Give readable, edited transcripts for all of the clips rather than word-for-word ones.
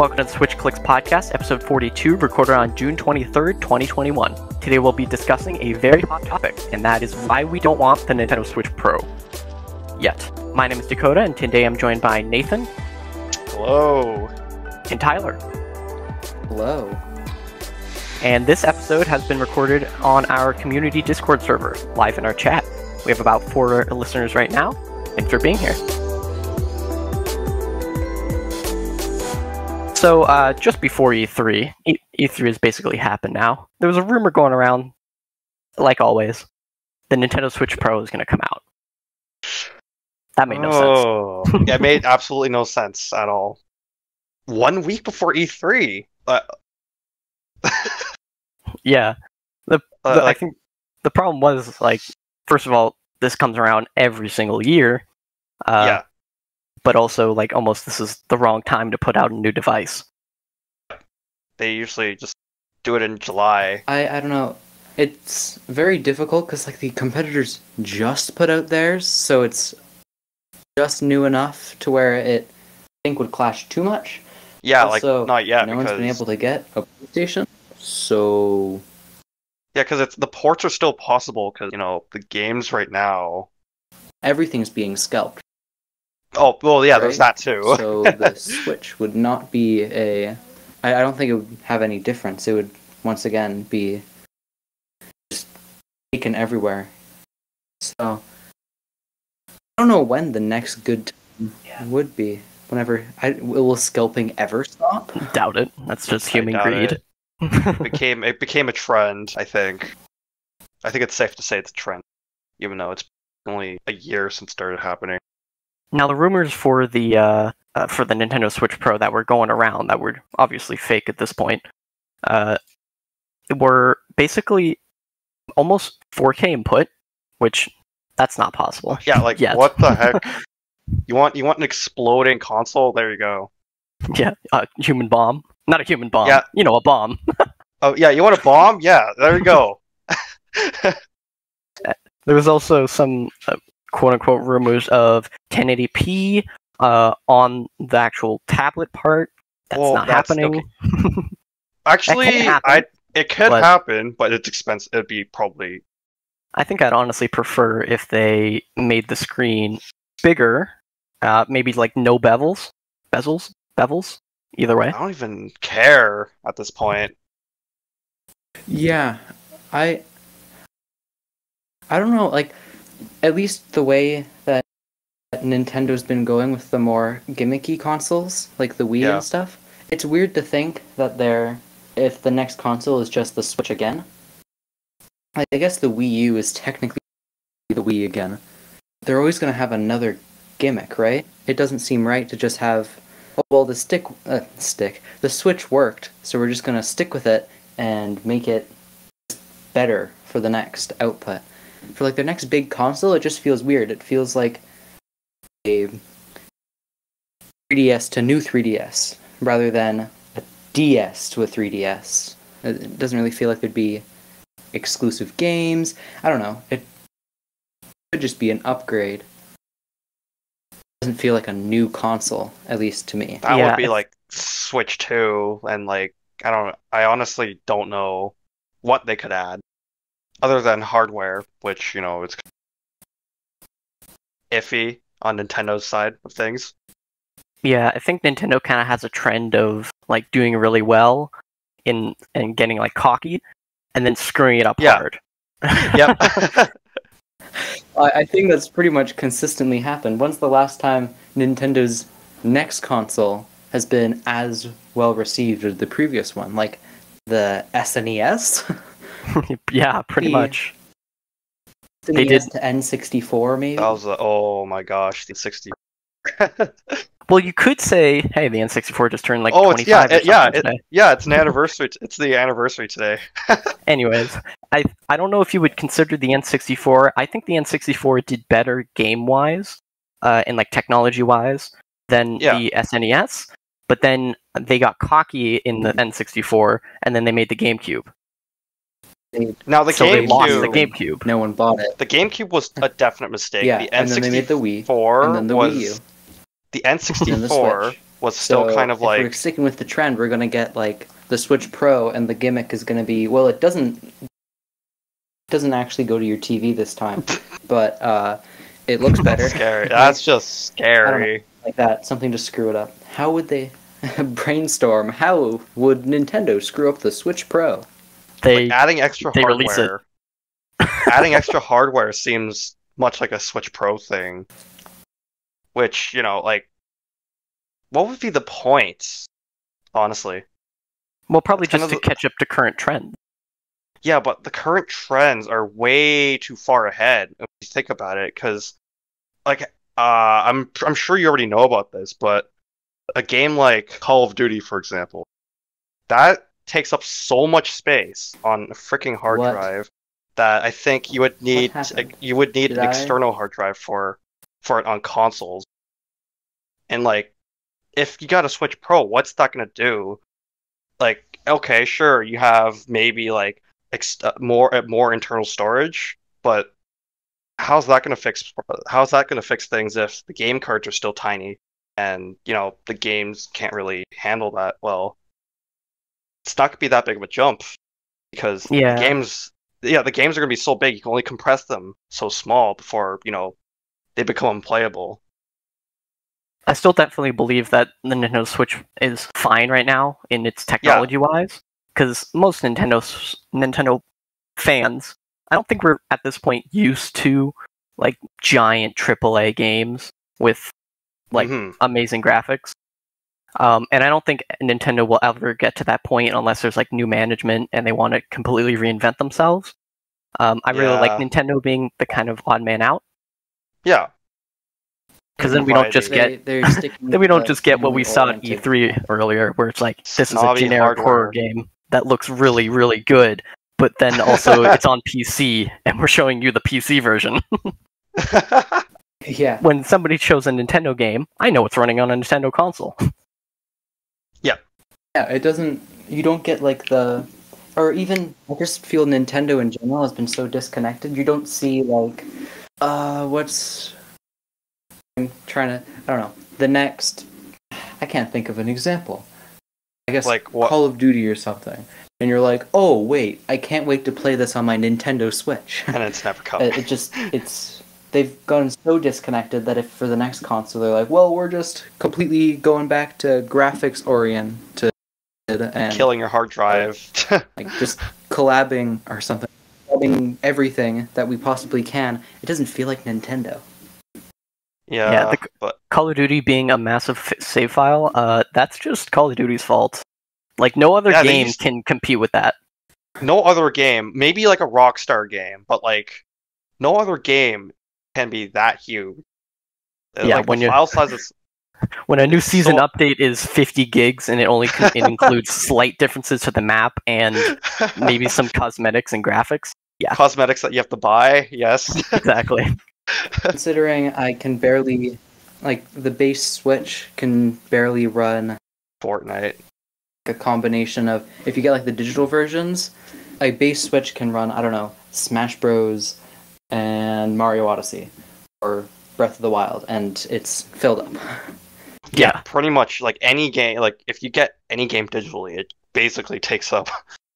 Welcome to the SwitchClicksPodcast, episode 42, recorded on June 23rd, 2021. Today we'll be discussing a very hot topic, and that is why we don't want the Nintendo Switch Pro yet. My name is Dakota, and today I'm joined by Nathan. Hello. And Tyler. Hello. And this episode has been recorded on our community Discord server, live in our chat. We have about 4 listeners right now. Thanks for being here. So, just before E3, E3 has basically happened now. There was a rumor going around, like always, the Nintendo Switch Pro is going to come out. That made no sense. Yeah, it made absolutely no sense at all. 1 week before E3. Yeah. I think the problem was, like, first of all, this comes around every single year. Yeah. But also, like, almost this is the wrong time to put out a new device. They usually just do it in July. I don't know. It's very difficult because, like, the competitors just put out theirs, so it's just new enough to where it, I think, would clash too much. Yeah, also, like, not yet. No one's been able to get a PlayStation, so... Yeah, because the ports are still possible, because, you know, the games right now... Everything's being scalped. Oh, well, yeah, right? there's that too. So the Switch would not be a... I don't think it would have any difference. It would, once again, be just taken everywhere. So, I don't know when the next good time would be. Whenever... will scalping ever stop? Doubt it. That's just human greed. It became a trend, I think. I think it's safe to say it's a trend, even though it's only a year since it started happening. Now, the rumors for the Nintendo Switch Pro that were going around, that were obviously fake at this point, were basically almost 4K input, which that's not possible. Yeah, like yet. What the heck? You want an exploding console? There you go. Yeah, human bomb. Not a human bomb. Yeah. You know, a bomb. Oh yeah, you want a bomb? Yeah, there you go. There was also some quote-unquote rumors of 1080p on the actual tablet part. That's not happening. Okay. Actually, it could happen, but it's expensive. It'd be probably... I think I'd honestly prefer if they made the screen bigger, maybe like no bevels, either way. I don't even care at this point. Yeah, I don't know, like, at least the way that Nintendo's been going with the more gimmicky consoles, like the Wii and stuff, it's weird to think that if the next console is just the Switch again. Like, I guess the Wii U is technically the Wii again. They're always going to have another gimmick, right? It doesn't seem right to just have, oh, well, the Switch worked, so we're just going to stick with it and make it better for the next output. For, like, their next big console, it just feels weird. It feels like a 3DS to new 3DS, rather than a DS to a 3DS. It doesn't really feel like there'd be exclusive games. I don't know. It could just be an upgrade. It doesn't feel like a new console, at least to me. That would be like Switch 2, and like, I honestly don't know what they could add. Other than hardware, which, you know, it's iffy on Nintendo's side of things. Yeah, I think Nintendo kind of has a trend of, like, doing really well and getting, like, cocky, and then screwing it up hard. Yep. I think that's pretty much consistently happened. When's the last time Nintendo's next console has been as well received as the previous one? Like, the SNES? Yeah, pretty much. They did to N64, maybe. That was oh my gosh, the 60. Well, you could say, hey, the N64 just turned like 25 today. It's an anniversary. It's the anniversary today. Anyways, I don't know if you would consider the N64. I think the N64 did better game-wise, and like technology-wise, than the SNES. But then they got cocky in the N64, and then they made the GameCube. Now the They lost the GameCube. No one bought it. The GameCube was a definite mistake. Yeah, the and then they made the Wii, and then the Wii U. The N64 was still kind of if like... we're sticking with the trend, we're going to get like the Switch Pro, and the gimmick is going to be, well, it doesn't actually go to your TV this time, but it looks better. That's scary. That's just scary. I don't know, like that, something to screw it up. How would they brainstorm? How would Nintendo screw up the Switch Pro? Like adding extra release it. hardware. Adding extra hardware seems much like a Switch Pro thing. Which, you know, like, what would be the point? Honestly. Well, probably just to catch up to current trends. Yeah, but the current trends are way too far ahead if you think about it, because, like, I'm sure you already know about this, but a game like Call of Duty, for example, that takes up so much space on a freaking hard drive that I think you would need an external hard drive for it on consoles. And like, if you got a Switch Pro, what's that gonna do? Like, okay, sure, you have maybe like more internal storage, but how's that gonna fix things if the game cards are still tiny and, you know, the games can't really handle that well? It's not gonna be that big of a jump because the games are gonna be so big you can only compress them so small before, you know, they become unplayable. I still definitely believe that the Nintendo Switch is fine right now in its technology-wise, because most Nintendo fans, I don't think we're at this point used to like giant AAA games with like amazing graphics. And I don't think Nintendo will ever get to that point unless there's like new management and they want to completely reinvent themselves. I really like Nintendo being the kind of odd man out. Yeah. Because then we don't just get what we saw at E3 earlier, where it's like, this is a generic horror game that looks really, really good, but then also it's on PC, and we're showing you the PC version. Yeah. When somebody shows a Nintendo game, I know it's running on a Nintendo console. Yeah, it doesn't... You don't get like the... Or even, I just feel Nintendo in general has been so disconnected. You don't see like... what's... I'm trying to... I don't know. The next... I can't think of an example. I guess like Call of Duty or something. And you're like, oh, wait, I can't wait to play this on my Nintendo Switch. And it's never coming. They've gotten so disconnected that if for the next console they're like, well, we're just completely going back to graphics oriented and killing your hard drive. Like just collabing or something. Collabing everything that we possibly can. It doesn't feel like Nintendo. Yeah, but Call of Duty being a massive save file, that's just Call of Duty's fault. Like, no other game can compete with that. No other game, maybe like a Rockstar game, but like, no other game can be that huge. Yeah, like, when file sizes... When a new season update is 50 gigs and it includes slight differences to the map and maybe some cosmetics and graphics. Yeah. Cosmetics that you have to buy, yes. Exactly. Considering I can barely, like, the base Switch can barely run Fortnite. A combination of, if you get like the digital versions, a base Switch can run, I don't know, Smash Bros. And Mario Odyssey, or Breath of the Wild, and it's filled up. Yeah, pretty much, like, any game, like, if you get any game digitally, it basically takes up,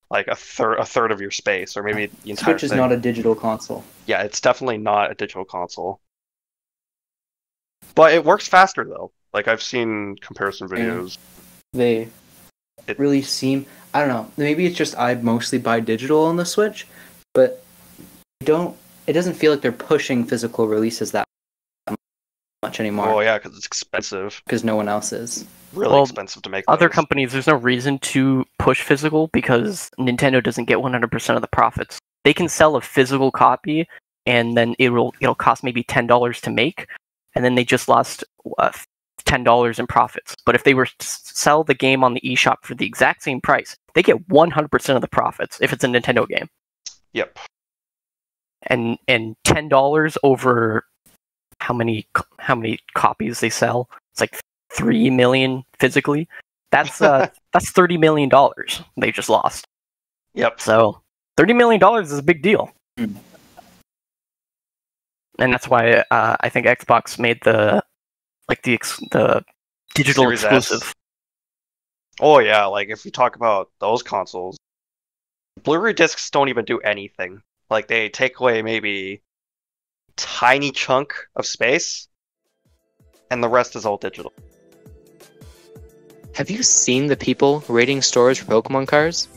like, a third of your space, or maybe the entire Switch is not a digital console. Yeah, it's definitely not a digital console. But it works faster, though. Like, I've seen comparison videos. They really seem... I don't know, maybe it's just I mostly buy digital on the Switch, but it doesn't feel like they're pushing physical releases that much anymore. Oh yeah, because it's expensive. Because no one else is. Really expensive to make other companies, there's no reason to push physical because Nintendo doesn't get 100% of the profits. They can sell a physical copy, and then it'll cost maybe $10 to make, and then they just lost $10 in profits. But if they were to sell the game on the eShop for the exact same price, they get 100% of the profits if it's a Nintendo game. Yep. And $10 over how many copies they sell? It's like 3 million physically. That's $30 million they just lost. Yep. So $30 million is a big deal. And that's why I think Xbox made the digital Series exclusive. S. Oh yeah, like if we talk about those consoles, Blu-ray discs don't even do anything. Like they take away maybe tiny chunk of space, and the rest is all digital. Have you seen the people raiding stores for Pokemon cards?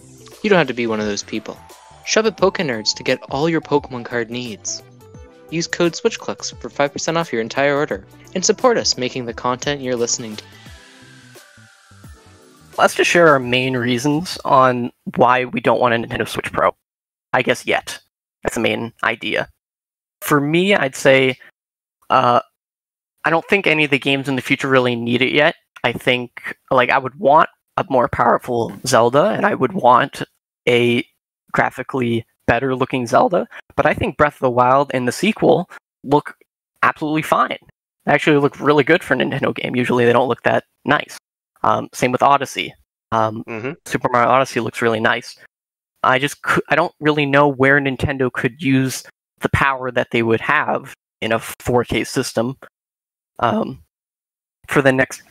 You don't have to be one of those people. Shop at PokeNerds to get all your Pokemon card needs. Use code SwitchClicks for 5% off your entire order, and support us making the content you're listening to. Let's just share our main reasons on why we don't want a Nintendo Switch Pro. I guess yet. That's the main idea. For me, I'd say I don't think any of the games in the future really need it yet. I think I would want a more powerful Zelda, and I would want a graphically better looking Zelda, but I think Breath of the Wild and the sequel look absolutely fine. They actually look really good for a Nintendo game. Usually they don't look that nice. Same with Odyssey. Super Mario Odyssey looks really nice. I don't really know where Nintendo could use the power that they would have in a 4K system for the next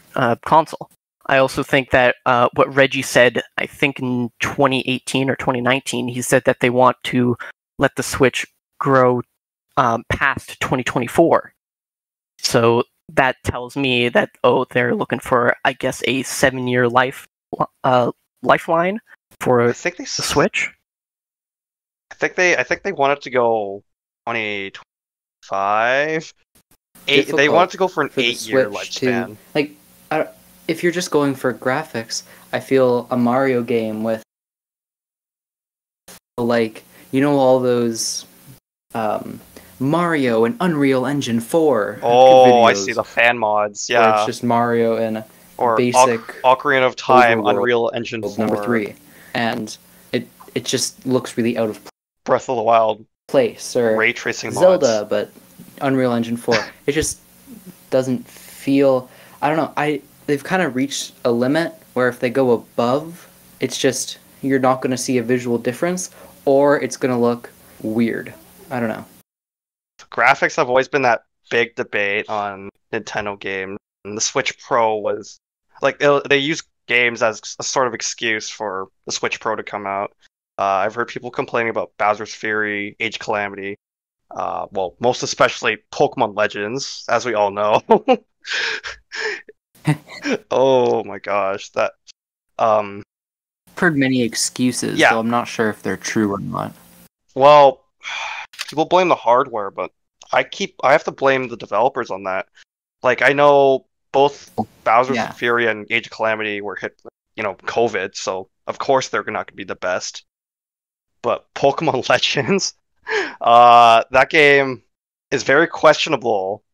console. I also think that what Reggie said, I think in 2018 or 2019, he said that they want to let the Switch grow past 2024. So that tells me that, they're looking for, I guess, a 7-year lifeline for the Switch. I think they wanted to go 2025. They wanted to go for an 8-year lifespan. If you're just going for graphics, I feel a Mario game with all those Mario and Unreal Engine 4. Oh, I see the fan mods. Yeah, where it's just Mario and basic Ocarina of Time, Unreal Engine 4 number 3, and it just looks really out of Breath of the Wild place, or ray tracing Zelda, mods. But Unreal Engine 4. It just doesn't feel. I don't know. They've kind of reached a limit where if they go above, it's just you're not going to see a visual difference, or it's going to look weird. I don't know. Graphics have always been that big debate on Nintendo games, and the Switch Pro was they use games as a sort of excuse for the Switch Pro to come out. I've heard people complaining about Bowser's Fury, Age of Calamity, most especially Pokemon Legends, as we all know. Oh my gosh, that I've heard many excuses, so I'm not sure if they're true or not. Well, people blame the hardware, but I have to blame the developers on that. I know both Bowser's Fury and Age of Calamity were hit with, COVID, so of course they're not going to be the best. But Pokemon Legends, that game is very questionable.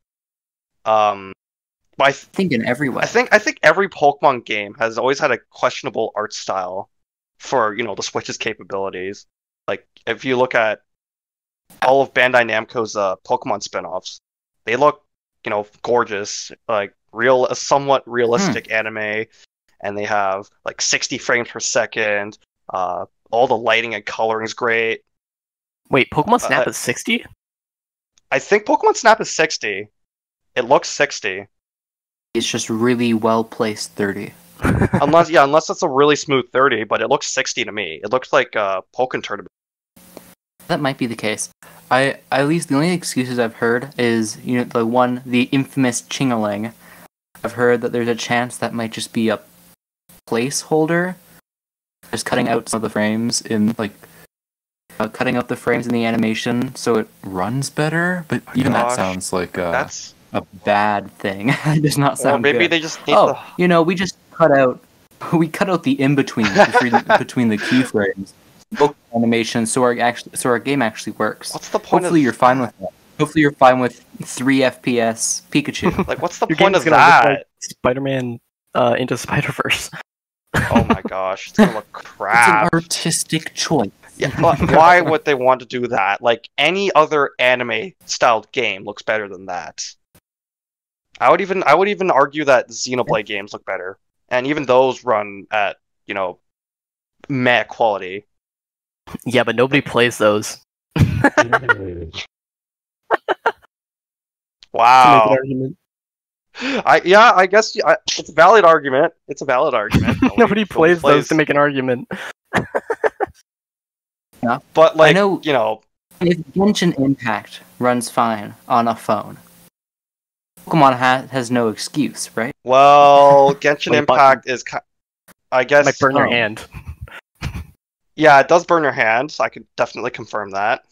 I think in every way. I think every Pokemon game has always had a questionable art style for the Switch's capabilities. If you look at all of Bandai Namco's Pokemon spin-offs, they look gorgeous, somewhat realistic anime, and they have 60 frames per second. All the lighting and coloring is great. Wait, Pokemon Snap is 60? I think Pokemon Snap is 60. It looks 60. It's just really well placed 30. unless it's a really smooth 30, but it looks 60 to me. It looks like a Pokken tournament. That might be the case. At least the only excuses I've heard is the infamous Chingling. I've heard that there's a chance that might just be a placeholder, just cutting out some of the frames in cutting out the frames in the animation so it runs better. But even that sounds like that's a bad thing. It does not sound good. Or maybe they just need we just cut out the in between between the keyframes. Animation, so our game actually works. What's the point? Hopefully you're fine with that. Hopefully you're fine with 3 FPS Pikachu. What's the point of that? Look like Spider-Man into Spider-Verse. Oh my gosh, it's gonna look crap. It's an artistic choice. Yeah, but why would they want to do that? Any other anime-styled game looks better than that. I would even argue that Xenoblade games look better, and even those run at meh quality. Yeah, but nobody plays those. Wow. I guess it's a valid argument. It's a valid argument. Nobody plays those to make an argument. Yeah. But like, I know, you know, if Genshin Impact runs fine on a phone, Pokemon has no excuse, right? well, Genshin Impact is, I guess, might burn your hand. Yeah, it does burn your hand. I could definitely confirm that.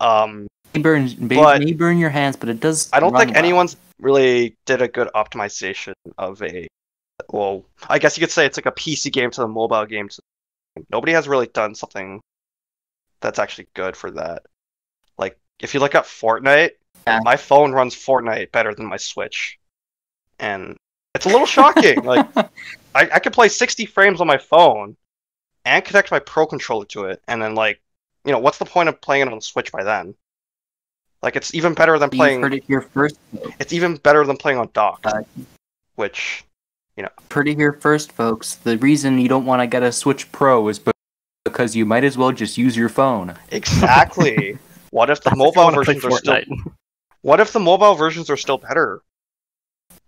May burn your hands, but it does. I don't think well. anyone's really did a good optimization of a. Well, I guess you could say it's like a PC game to the mobile game. Nobody has really done something that's actually good for that. Like, if you look at Fortnite, my phone runs Fortnite better than my Switch, and it's a little shocking. Like, I could play 60 frames on my phone and connect my Pro controller to it, and then like, you know, what's the point of playing it on the Switch by then? Like, it's even better than playing. You've heard it here first. It's even better than playing on dock, which, you know. Heard it here first, folks. The reason you don't want to get a Switch Pro is because you might as well just use your phone. Exactly. What if the mobile versions are still? What if the mobile versions are still better?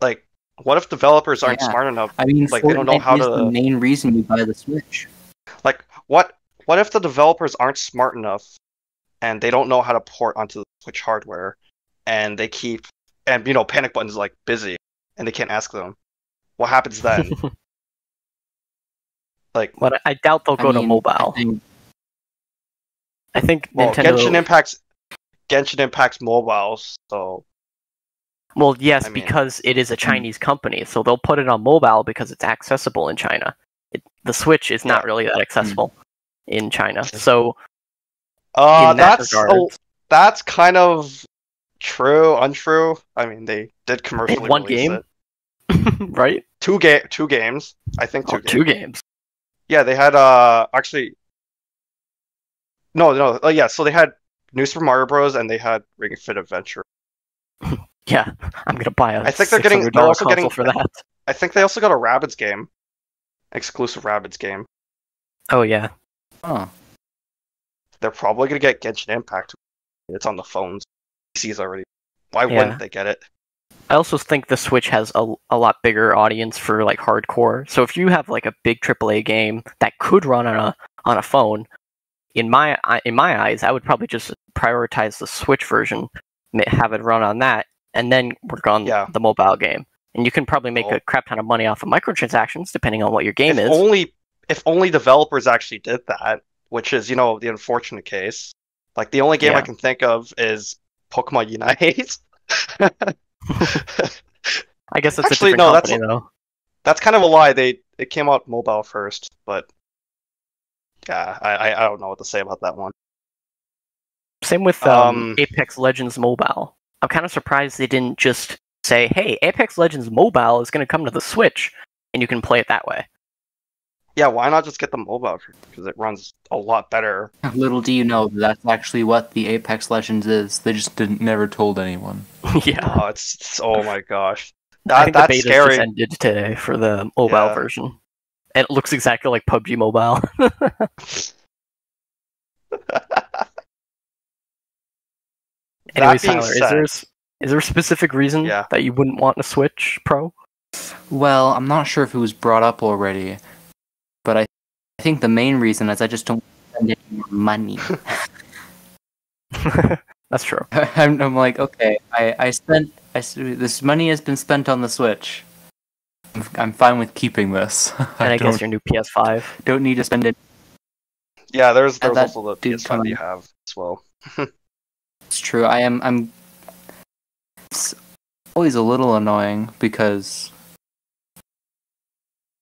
Like, what if developers aren't smart enough? I mean, like, they don't know how to. The main reason you buy the Switch. Like, what if the developers aren't smart enough, and they don't know how to port onto the Switch hardware, and they keep, and you know, Panic Button's like busy, and they can't ask them. What happens then? Like, but I doubt they'll go to mobile. I think Nintendo. Genshin Impact's mobile, so. Well, yes, because it is a Chinese company, so they'll put it on mobile because it's accessible in China. The Switch is not really that accessible in China, so. That's kind of true, untrue. I mean, they did commercially one release game, right? Two games. I think two games. Yeah, they had actually. No. Yeah, so they had New Super Mario Bros. And they had Ring Fit Adventure. Yeah, I'm gonna buy a. I think they're also getting for that. I think they also got a Rabbids game, exclusive Rabbids game. Oh yeah. Oh. They're probably gonna get Genshin Impact. It's on the phones, PCs already. Why wouldn't they get it? I also think the Switch has a lot bigger audience for like hardcore. So if you have like a big AAA game that could run on a phone, in my eyes, I would probably just prioritize the Switch version, have it run on that, and then work on the mobile game. And you can probably make a crap ton of money off of microtransactions, depending on what your game is. If only developers actually did that, which is, you know, the unfortunate case. Like, the only game I can think of is Pokemon Unite. I guess it's actually, a different company, though. That's kind of a lie. It came out mobile first, but yeah, I don't know what to say about that one. Same with Apex Legends Mobile. I'm kind of surprised they didn't just say, hey, Apex Legends Mobile is going to come to the Switch, and you can play it that way. Yeah, why not just get the mobile? Because it runs a lot better. Little do you know, that's actually what the Apex Legends is. They just never told anyone. Yeah. Oh, it's oh my gosh. I think that's the beta scary. just ended today for the mobile version. And it looks exactly like PUBG Mobile. Anyway, Tyler, is there a specific reason that you wouldn't want a Switch Pro? Well, I'm not sure if it was brought up already, but I think the main reason is I just don't spend any more money. That's true. I'm like, okay, this money has been spent on the Switch. I'm fine with keeping this. And I guess your new PS5. Don't need to spend it. Yeah, there's also the PS5 you have as well. It's true. I'm. It's always a little annoying because I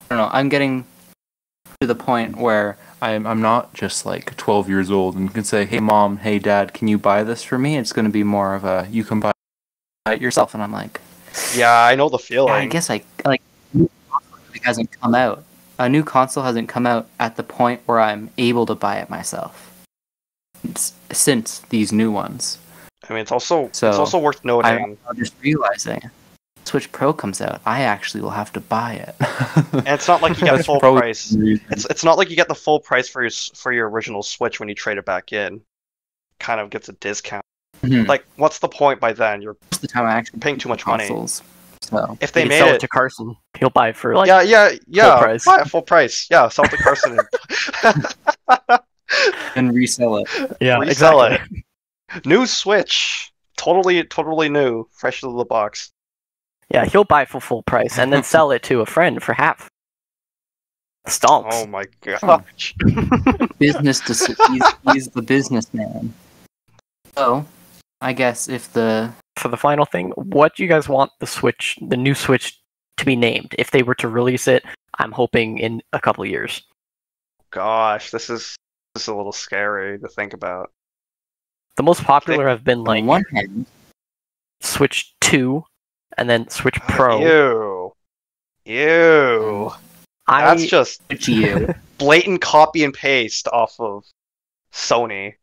don't know. I'm getting to the point where I'm not just like 12 years old and can say, "Hey, mom, hey, dad, can you buy this for me?" It's going to be more of a you can buy it yourself, and I'm like, yeah, I know the feeling. I guess it hasn't come out. A new console hasn't come out at the point where I'm able to buy it myself. Since these new ones. I mean, it's also worth noting. I'm just realizing, Switch Pro comes out, I actually will have to buy it. And it's not like you get full price. It's not like you get the full price for your original Switch when you trade it back in. Kind of gets a discount. Mm-hmm. Like, what's the point by then? You're the time I actually paying too much money. So so. if they You made sell it, it to Carson, he'll buy it for like full price. Buy it full price. Yeah, sell it to Carson And resell it. Yeah, resell exactly. it. New Switch, totally new, fresh out of the box. Yeah, he'll buy it for full price and then sell it to a friend for half. Stonks. Oh my gosh. He's the businessman. So, I guess if the For the final thing, what do you guys want the new Switch, to be named? If they were to release it, I'm hoping in a couple of years. Gosh, this is a little scary to think about. The most popular have been on like one hand, Switch 2 and then Switch Pro. Ew. That's just you. blatant copy and paste off of Sony.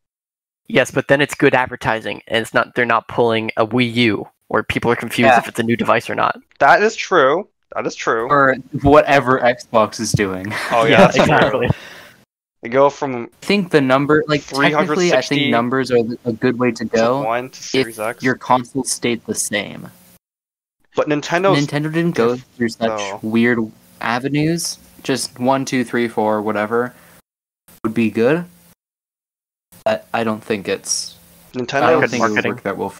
Yes, but then it's good advertising, and they're not pulling a Wii U, where people are confused if it's a new device or not. That is true. Or whatever Xbox is doing. Oh yeah, that's exactly. true. You go from I think the number, like technically, I think numbers are a good way to go. 1 to Series if X. your console stayed the same. But Nintendo didn't go through such weird avenues. Just 1, 2, 3, 4, whatever would be good. But I don't think it's. Nintendo I don't think it would marketing. work that well.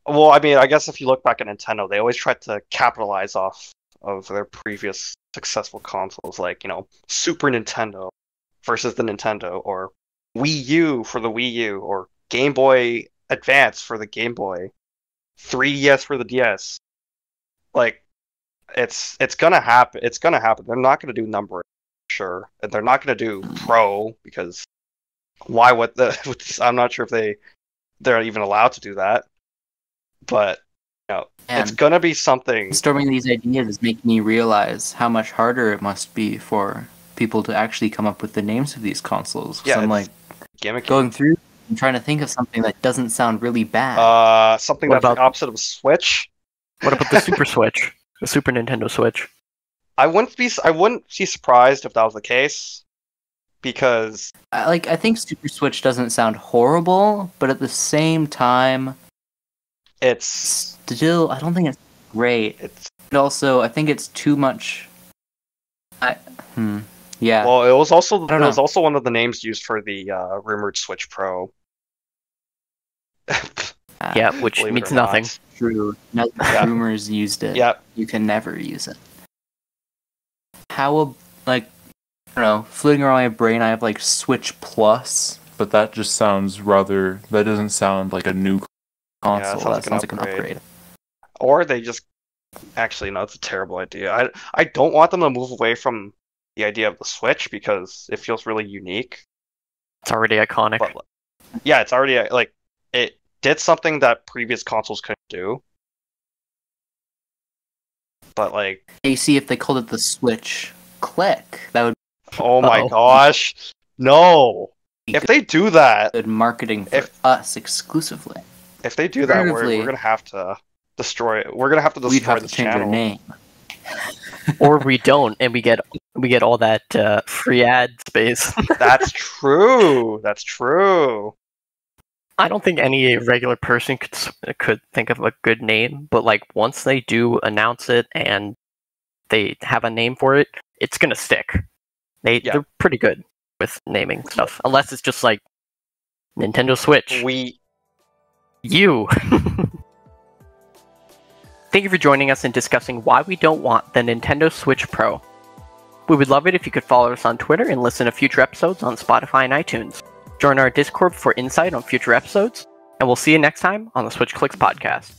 Well, I mean, I guess if you look back at Nintendo, they always tried to capitalize off of their previous successful consoles, like, Super Nintendo versus the Nintendo, or Wii U for the Wii U, or Game Boy Advance for the Game Boy, 3DS for the DS. Like, it's gonna happen. It's gonna happen. They're not gonna do numbering, sure, and they're not gonna do Pro because why would I'm not sure if they're even allowed to do that. But it's gonna be something. Brainstorming these ideas is making me realize how much harder it must be for people to actually come up with the names of these consoles. Yeah, I'm like gimmicky. going through and trying to think of something that doesn't sound really bad. Something What that's about- the opposite of Switch. What about the Super Switch? The Super Nintendo Switch? I wouldn't be surprised if that was the case, because I think Super Switch doesn't sound horrible, but at the same time, it's still I don't think it's great. And also, I think it's too much. Yeah. well, it was also I don't know. one of the names used for the rumored Switch Pro. Yeah, which Believe it means or nothing. not. True. No, Yeah. rumors used it. Yeah. You can never use it. How, I don't know, floating around my brain, I have Switch Plus. But that just sounds rather. That doesn't sound like a new console. That sounds like an upgrade. Or they just actually no, it's a terrible idea. I don't want them to move away from the idea of the Switch because it feels really unique. It's already iconic. But yeah, it's already it did something that previous consoles couldn't do. But You see, if they called it the Switch Click, that would oh my Uh-oh. gosh, no! be If they do that, good marketing for us exclusively. if they do that, Alternatively, we're gonna have to destroy it. We're gonna have to We'd destroy have to this change our channel. name. Or we don't, and we get all that free ad space. That's true. That's true. I don't think any regular person could think of a good name, but once they do announce it and they have a name for it, it's gonna stick. They're pretty good with naming stuff, unless it's just Nintendo Switch. You. Thank you for joining us and discussing why we don't want the Nintendo Switch Pro. We would love it if you could follow us on Twitter and listen to future episodes on Spotify and iTunes. Join our Discord for insight on future episodes, and we'll see you next time on the Switch Clicks podcast.